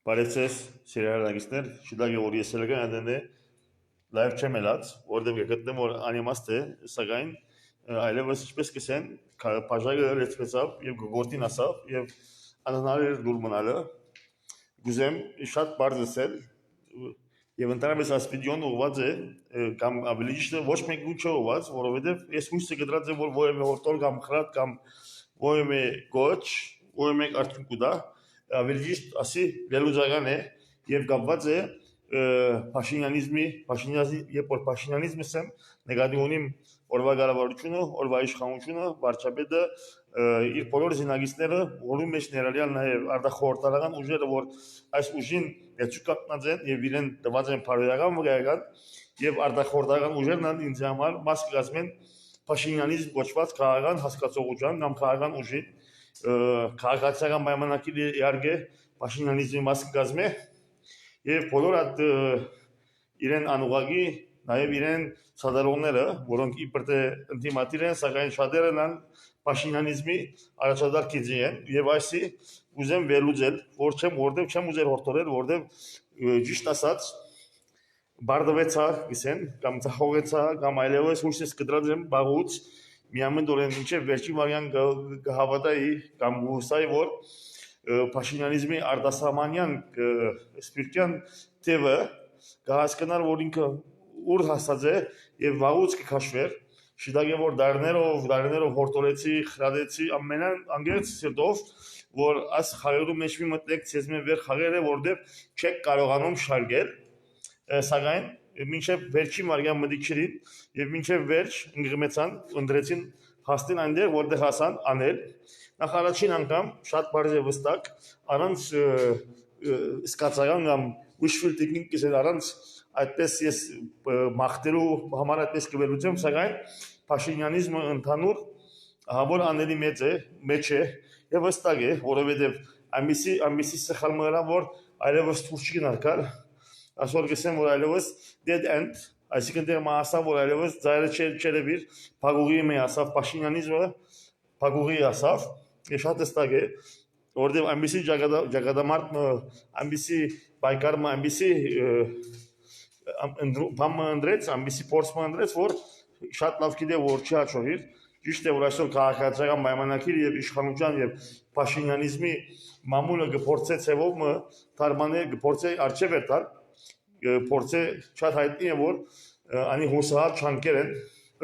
Բարեցես սիրահարագիստներ, շիդագի որ ես ելական ադենե լայվ չեմ ելած, որտեղ գտնեմ որ անիմաստ է, սակայն այլևս ինչպես կսեն, բաժակը լեցվեցավ եւ գործին ասավ եւ անհնարին դուր մնալը գուզեմ շատ բարձր ասել եւ ընդհանրապես այս վիդեոն ուղղված է կամ ավելի ճիշտ ոչ մեկ ու չուղղված, որովհետեւ ես հույսը կդրած եմ որ որևէ հորտոր կամ խրատ կամ որևէ գոչ, որևէ արդյունք կտա ավելի ճիշտ ասի վերլուծական է եւ կապված է Փաշինյանիզմի երբ որ Փաշինյանիզմը ասեմ նկատի ունիմ օրվա կառավարությունը, օրվա իշխանությունը, վարչապետը իր բոլոր զինագիստները, որի մեջ ներառյալ նաեւ արտախորհրդարական ուժերը, որ այս ուժին երջուկատնած են եւ իրեն տված են բարոյական վկայական եւ արտախորհրդարական ուժերն ինձ համար մաս կազմեն Փաշինյանիզմ կոչված քաղաքական հասկացողության կամ քաղաքական ուժի քաղաքացիական պայմանագիրը իհարկե Փաշինյանիզմի մաս կազմե եւ բոլոր այդ իրեն անուղագի նաեւ իրեն ցածրողները, որոնք իբր թե ինտիմատիր են, սակայն շատերը նան Փաշինյանիզմի առաջադար քիզի են եւ այսի ուզեմ վերլուծել, որտեղ չեմ ուզել հորտորել, որտեղ ճիշտ ասած բարդվեցա, գիսեն, կամ ցախողեցա, կամ այլևս հույսս կդրած եմ բաղուց միամեն դորեն ինչեւ վերջի վարյան կհավատայի կամ հուսայի որ Փաշինյանիզմի արտասահմանյան սպիրտյան թևը կհասկանար որ ինքը ուր հասած է եւ վաղուց կքաշվեր շիդագե որ դարներով հորտորեցի խրադեցի ամենան անգերց սիրտով որ այս խաղերու մեջ մի մտեք ցեզմե վեր խաղերը որտեղ չեք կարողանում շարգել սակայն մինչև վերջի մարյան մտիքերին եւ մինչև վերջ ընկմեցան ընդրեցին հաստին այնտեղ որտեղ հասան անել նախ առաջին անգամ շատ բարձ է վստակ առանց սկացական կամ wishful thinking կիսել առանց այդպես ես մախտերու համար այդպես կվելուծեմ սակայն Փաշինյանիզմը ընդհանուր հավոր անելի մեջ է եւ վստակ է որովհետեւ ամիսի սխալ մորա որ այլևս թուրք չգնարկալ այսօր կսեմ որ այլևս dead end այսինքն դեռ մասավ որ այլևս ծայրը չերևիր փագուղի մի ասավ Փաշինյանիզմը փագուղի ասավ շատ վստակ է որտեղ ամիսի ճակատամարտը ամիսի բայկարը ամիսի բամը ընդրեց ամիսի փորձը ընդրեց որ շատ լավ գիտե որ չի հաջողիր ճիշտ է որ այսօր քաղաքացիական պայմանագիր եւ իշխանության եւ Փաշինյանիզմի մամուլը գործե ցևով թարմանե գործե արչեւ էր փորձե շատ հայտնի է որ անի հուսահատ չանկեր են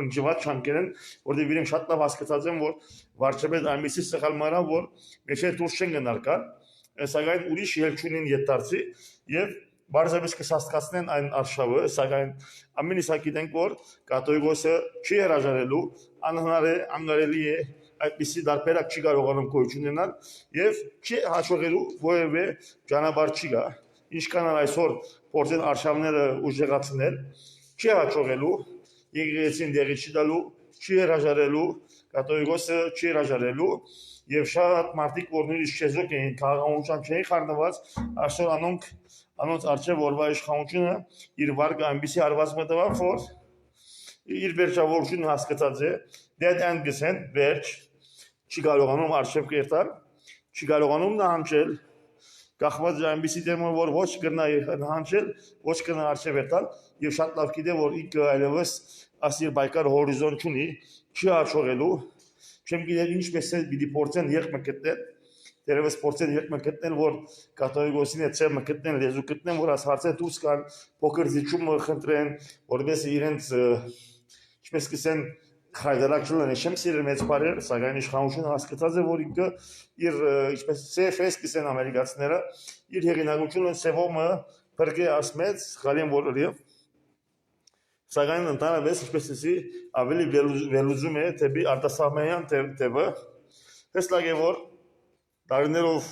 ընջված չանկեր են որտեղ իրենք շատ լավ հասկացած են որ վարչապետ ամիսի սխալ մարան որ մեջը դուրս չեն գնարկալ սակայն ուրիշ ելչունին յետարցի եւ բարձրապես կհասկացնեն այն արշավը սակայն ամեն ինչ գիտենք որ կաթողիկոսը չի հրաժարելու անհնար է անգարելի է այդպիսի դարբերակ չի կարողանում գոյություն ունենալ եւ չի հաջողելու որևէ ճանապարհ չի գա ինչքան այսօր փորձեն արշավները ուժեղացնել չի հաջողելու եկեղեցին դեղի չի տալու չի հրաժարելու կաթողիկոսը չի հրաժարելու եւ շատ մարդիկ որ նույնիսկ չեզոք էին քաղաքականության չէին խառնված այսօր անոնց արժե որվա իշխանությունը իր վարկը այնպեսի արված մտավ որ իր վերջավորությունը հասկացած է dead end գսեն վերջ չի կարողանում արժեվ կերտալ չի կարողանում նահանջել կախված այնպեսի դերմը որ ոչ կնայի նահանջել ոչ կնա արժեվ կերտալ եւ շատ լավ գիտե որ ինքը այլևս ասիր բայկար հորիզոն չունի չի հաջողելու չեմ գիտեր ինչպես է պիտի փորձեն եղք մկտնել դերևս փորձեն եղք մկտնել որ կաթողիկոսին է ցեմ մկտնել լեզու գտնեն որ աս հարցը դուրս կան փոքր զիջումը խնդրեն որովհետեւ իրենց ինչպես կսեն խայդարակչուլն է շեմ սիրել մեծ բարեր սակայն իշխանությունը հասկացած է որ ինքը իր ինչպես CFS կսեն ամերիկացիները իր հեղինակությունը սևոմը բրգե ասմեց խալին որ լիվ սակայն ընդհանրապես ինչպես էսի ավելի վերլուծում է դեպի արտասահմանյան թևը հստակ է որ տարիներով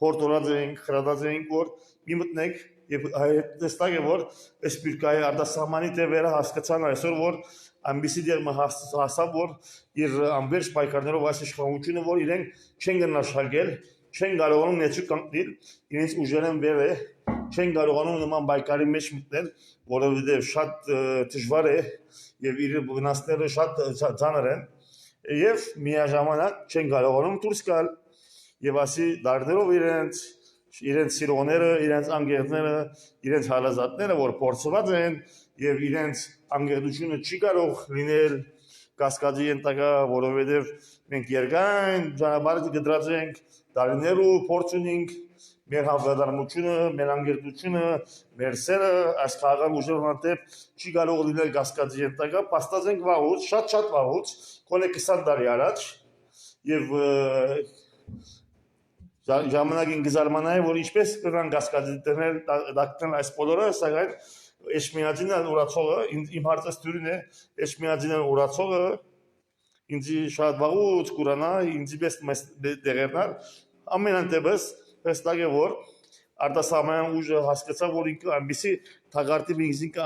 հորտորած ենք խրադած ենք որ մի մտնենք եւ հստակ է որ սպիրկայի արտասահմանի թևերը հասկացան այսօր որ ամբիսի դերմը հասավ որ իր ամբերջ պայքարներով այս իշխանությունը որ իրենք չեն գնաշխարգել չեն կարողանում ներչուկ կանգնել իրենց ուժերեն վեր է չեն կարողանում նման պայքարի մեջ մտնել որովհետեւ շատ դժվար է եւ իր վնասները շատ ծանր են եւ միաժամանակ չեն կարողանում դուրս գալ եւ ասի դարներով իրենց իրենց սիրողները, իրենց անգերները, իրենց հարազատները, որ փորձված են եւ իրենց անգերությունը չի կարող լինել կասկադի ենթակա, որովհետեւ մենք երկայն ճանապարհ գծած ենք, դարիներու փորձ ունենք, մեր հավատարմությունը, մեր անգերությունը, մեր սերը այս քաղաքական ուժերով հանդեպ չի կարող լինել կասկադի ենթակա, փաստած ենք վաղուց, շատ վաղուց, կոնե 20 տարի առաջ եւ ժամանակին գզարմանայի, որ ինչպես կրան կասկադի դնել դակտեն այս բոլորը, սակայն Էշմիածինն ուրացողը, իմ հարցը ստյուրին է, Էշմիածինն ուրացողը, ինձի շատ վաղուց կուրանա, ինձի պես դեղերնար, ամեն դեպս հստակ է, որ արտասահմանյան ուժը հասկացավ, որ ինքը այնպիսի թագարտի ինքնին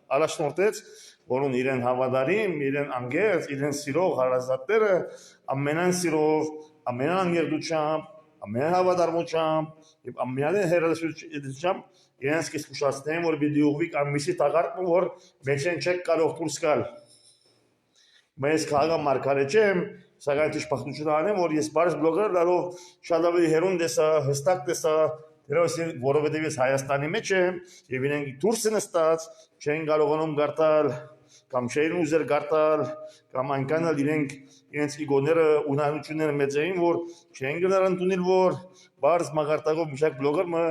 առաջնորդեց, որոնց իրեն հավատարիմ, իրեն անգերց, իրեն սիրող հարազատները ամենան սիրով, ամենան անգերդությամբ, ամենան հավատարմությամբ եւ ամենան հերոսությամբ իրենց կսկուշացնեն, որ պիտի ուղղվի այնպիսի թագարտը, որ մեջեն չեք կարող դուրս գալ։ Ես քաղաքական մարգարե չեմ, սակայն ճշմարտությունը անեմ, որ ես բարս բլոգեր լարով շատ ավելի հերուն տեսա, հստակ տեսա, որովհետև ես Հայաստանի մեջ եմ եւ իրենք դուրս են ստած, չեն կարողանում գարտալ, կամ չէին ուզեր գարտալ, կամ այնքան էլ իրենց իգոները ունանությունները մեծ էին, որ չեն գնալ ընդունել, որ բարս մագարտակով միշակ բլոգերը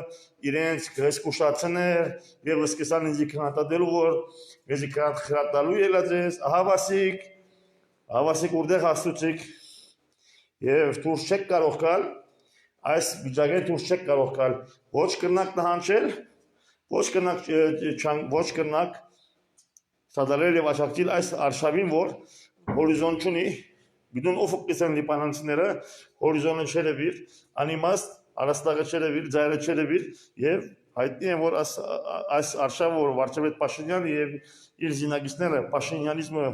իրենց կսկուշացներ եւ սկսան ինձ քննադատելու, որ ես քննադատալու ելած ես, Հավասիկ ուրդեղ հասուցիկ եւ դուրս չեք կարող գալ, այս վիճակ에 դուրս չեք կարող գալ, ոչ կրնակ նահանջել, ոչ կրնակ սադարել եւ աշակցել այս արշավին, որ հորիզոն չունի, բիդուն օֆկ կսեն լիբանանցիները, հորիզոնը չերևիր, անիմաստ, արաստաղը չերևիր, ձայրը չերևիր եւ հայտնի է, որ այս արշավը, որ վարչապետ Փաշինյանը եւ իր զինակիցները Փաշինյանիզմը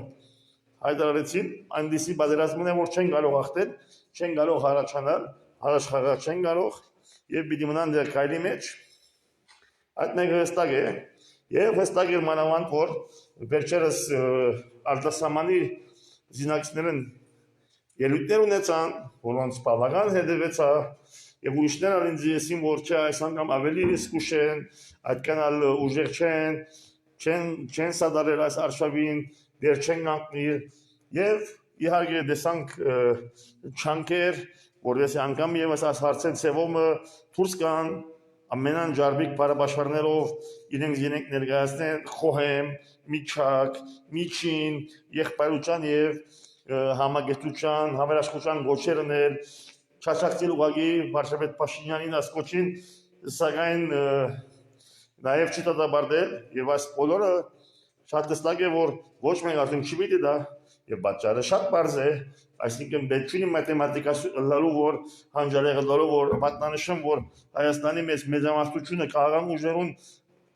հայտարարեցին, այնպիսի պատերազմն է, որ չեն կարող հաղթել, չեն կարող հառաջանալ, առաջխաղալ չեն կարող եւ պիտի մնան դեր քայլի մեջ։ Այդ մեկը հստակ է եւ հստակ է մանավանդ, որ վերջերս արտասահմանի զինակիցներն ելույթներ ունեցան, որոնց բավական հետևեցա եւ ուրիշները ինձ ասին, որ չէ, այս անգամ ավելի ռիսկ են, այդքան ուժեղ չեն սադարել այս արշավին, դեր չեն կանգնել եւ իհարկե դեսանք չանկեր, որովհետեւ անգամ եւս այս հարցեն ծևոմը դուրս կան ամենան ջարբիկ բարաբաշխարներով իրենք ներկայացնեն խոհեմ, միջակ, միջին, եղբայրության եւ համագործակցության, համերաշխության գոչերներ, չաչակցել ուղղակի վարչապետ Փաշինյանին ասկոչին, սակայն նաեւ չի դատապարտել եւ այս բոլորը շատ հստակ է, որ ոչ մեկ արդեն չի պիտի դա եւ պատճառը շատ բարձ է, այսինքն պետք չի մաթեմատիկա լալու, որ հանջալեղը լալու, որ մատնանշում, որ Հայաստանի մեծամասնությունը քաղաքական ուժերուն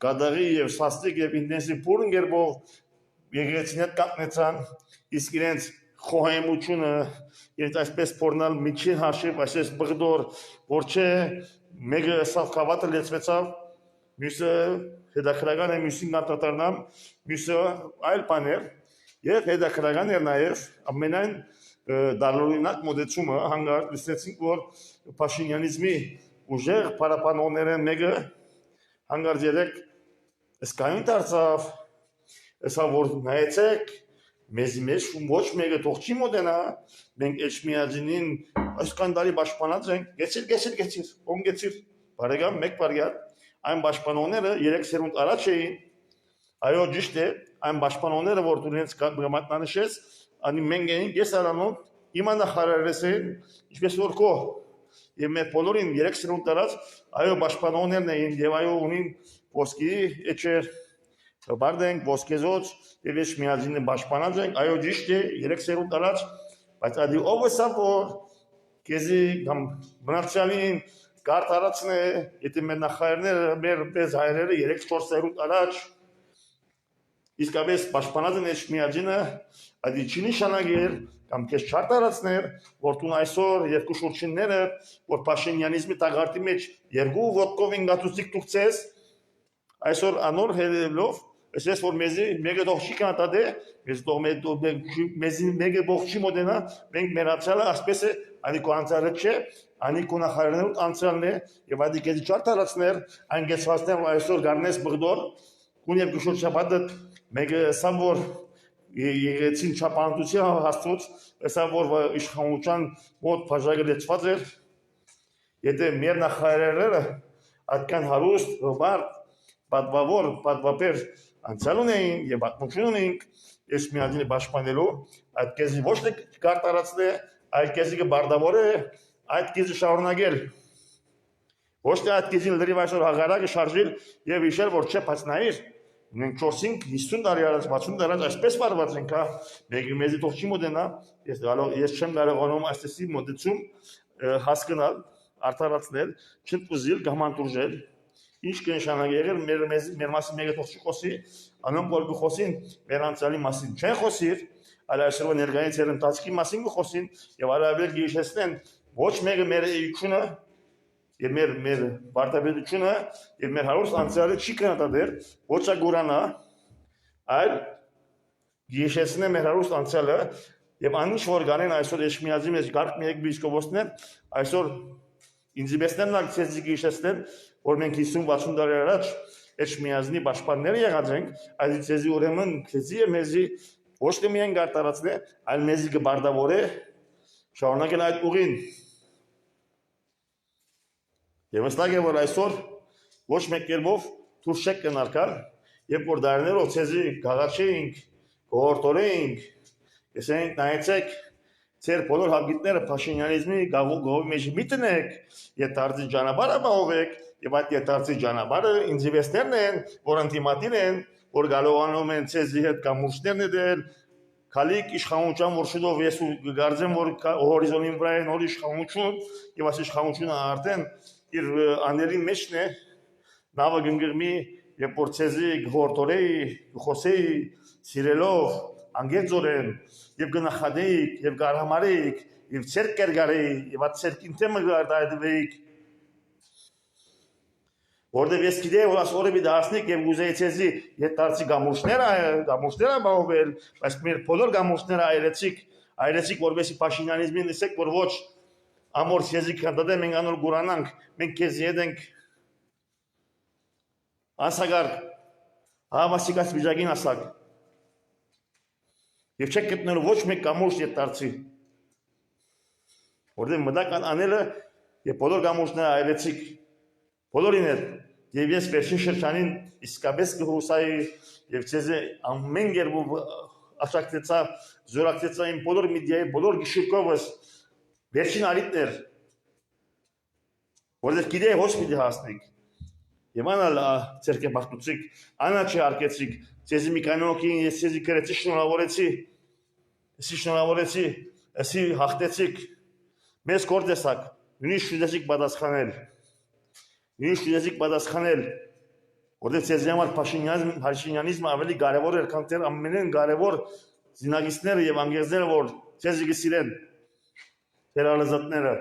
կադաղի եւ սաստիկ եւ ինտենսիվ բուրն գերբով եկեղեցիներ կանգնեցան, իսկ իրենց խոհեմությունը իրենց այսպես փորնալ միջին հաշիվ, այսպես բղդոր, որ չէ, մեկը սավ խավատը լեցվեցավ, մյուսը հետաքրական է, մյուսին կատատարնամ, մյուսը այլ բաներ եւ հետաքրական էր նաեւ ամենայն դարօրինակ մոդեցումը հանգարտ լսեցինք, որ Փաշինյանիզմի ուժեղ պարապանողներն մեկը հանգարտ երեք սկային դարձավ, ասա որ նայեցեք մեզի մեջ ոչ մեկը թող չի մոտենա, մենք Էջմիածինին այսքան տարի պաշտպանած ենք, գեցիր, ոն գեցիր, բարեկամ, մեկ բարյալ, այն պաշտպանողները 3 սերունդ առաջ էին, այո ճիշտ է, այն պաշտպանողները, որ դու իրենց մատնանշես, անի մենք էինք, ես արանում, հիմա նախարարես էին, ինչպես որ քո, եւ մեր բոլորին 3 սերունդ առաջ, այո պաշտպանողներն էին, եւ այո ունին ոսկի էջեր, բարդենք, ոսկեզոց, եւ ես միաժամանակ պաշտպանած ենք, այո ճիշտ է, 3 սերունդ առաջ, բայց ադի ով է սա որ քեզի կամ բնարդյալին կարդ արածն է, եթե մեր նախարարները, մեր պես հայրերը 3-4 սերունդ առաջ իսկապես պաշտպանած են Էջմիածինը, այդ չի նշանակել կամ քեզ չարտ արածներ, որ դու այսօր երկու շուրջինները, որ Փաշինյանիզմի տաղարտի մեջ երկու ոտքով ինգացուցիկ դուքցես, այսօր անոր հետևելով Այսպես որ մեզի թող չի կանտադե, մեզի մեկը բողջի մոդենա, մենք մեր անցյալը ասպես է, անի քո անցյալը չէ, անի քո նախարարներու անցյալն է, եւ այդ քեզի չարտարացներ, անգեցվածներ այսօր գարնես բղդոր, կուն եւ գշուր շաբաթը մեկը սամ որ եկեցին չափանտության հաստուց, սա որ իշխանության մոտ բաժակը լեցված էր, եթե մեր նախարարները այդքան հարուստ, ռոբարտ, պատվաբեր անցյալ ունեին եւ պատմություն ունեին, ես միադին պաշտպանելու, այդ քեզի ոչ թե կարտարացնե, այդ քեզի կբարդավորե, այդ քեզի շարունակել։ Ոչ թե այդ քեզին լրիվ այսօր հաղարակը շարժիլ եւ իշել որ չէ բացնայիր։ Մենք 4-50 տարի առաջ, 60 տարի առաջ այսպես վարված ենք, հա, մեզի թող չի մոդենա, ես չեմ կարողանում այսպեսի մոտեցում հասկանալ, արդարացնել, չընդուզիլ, գամանտուրժել, ինչ կնշանակի եղել մեր մասին մեկը թող չի խոսի, անոնք որ կխոսին մեր անցյալի մասին չեն խոսիր, այլ այսօրվա ներկայից էր ընթացքի մասին կխոսին եւ առավել գիշեսնեն ոչ մեկը մեր էությունը եւ մեր պարտավորությունը եւ մեր հարուստ անցյալը չի կնատադեր ոչ ագուրանա այլ գիշեսնե մեր հարուստ անցյալը եւ անիշ որ գանեն այսօր Էշմիածի մեջ գարկ մեկ բիսկովոսներ այսօր ինձիբեսներն ակցիզի գիշեսնեն որ մենք 50-60 տարի առաջ Էշմիածնի պաշտպանները եղած ենք այդ ցեզի ուրեմն քեզի մեզի ոչ թե միայն գարտարացնե այլ մեզի կբարդավորե շարունակել այդ ուղին Եվ վստահ եմ որ այսօր ոչ մեկ կերպով դուրս չեք կնարկալ, երբ որ դարներով ցեզի գաղաչեինք, կողորտորեինք, ասենք նայեցեք ձեր բոլոր հագիտները փաշինյանիզմի գողի մեջ միտնեք, յետարցի ճանապարհը բաղովեք, եւ այդ յետարցի ճանապարհը ինձիվեստներն են, որ անտիմատին են, որ գալովանում են ցեզի հետ կամուշներն դել, քալիկ իշխանության որ շուտով ես գարձեմ որ հորիզոնին վրա են որ իշխանություն եւ այս իշխանությունը արդեն իր աների մեջն է նավը գնգրմի եւ փորձեզի գորտորեի խոսեի սիրելով անգերձորեն եւ գնախադեիք եւ գարհամարեիք եւ ցերկերգարեի եւ այդ ցերկին թեմը գարտայդվեիք որտեղ ես գիտեի որ ասորը մի դասնիկ եւ գուզեի ցեզի յետարցի գամուշները բաղվել բայց մեր բոլոր գամուշները այրեցիկ որովհետեւ փաշինյանիզմին դեսեք որ ոչ ամոր ցեզի կանդադե մենք անոր գուրանանք մենք քեզ յետենք ասագար հավասիկած վիճակին ասակ եւ չեք գտնելու ոչ մեկ գամուշ յետարցի որտեղ մտական անելը եւ բոլոր գամուշները այրեցիկ բոլորին էլ եւ ես վերջին շրջանին իսկապես կհուսայի եւ ցեզի ամեն երբ աշակցեցա զորակցեցա իմ բոլոր մեդիայի բոլոր գիշերքովս վերջին արիտներ որտեղ գիտեի ոչ պիտի հասնենք եւ անալ ցերկե բախտուցիկ անա չարկեցիկ ցեզի մի կանոքին ես ցեզի կրեցի շնորհավորեցի ասի հաղթեցիք մեզ կորտեսակ նույնիսկ շուտեցիք պատասխանել որտեղ ցեզի համար փաշինյանիզմը ավելի կարևոր էր քան դեռ ամենեն կարևոր զինագիստները եւ անգերձները որ ցեզի գսիրեն դերալազատները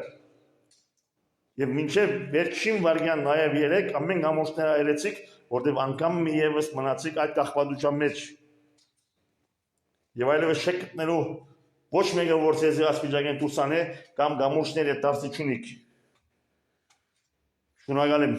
եւ մինչեւ վերջին վարյան նաեւ 3 ամեն գամուշները այրեցիք որտեղ անգամ մի եւս մնացիք այդ կախվածության մեջ եւ այլևս չեք գտնելու ոչ մեկը որ ցեզի ասպիջակեն դուսանե կամ գամուշները դարձի չունիք շնորհակալ եմ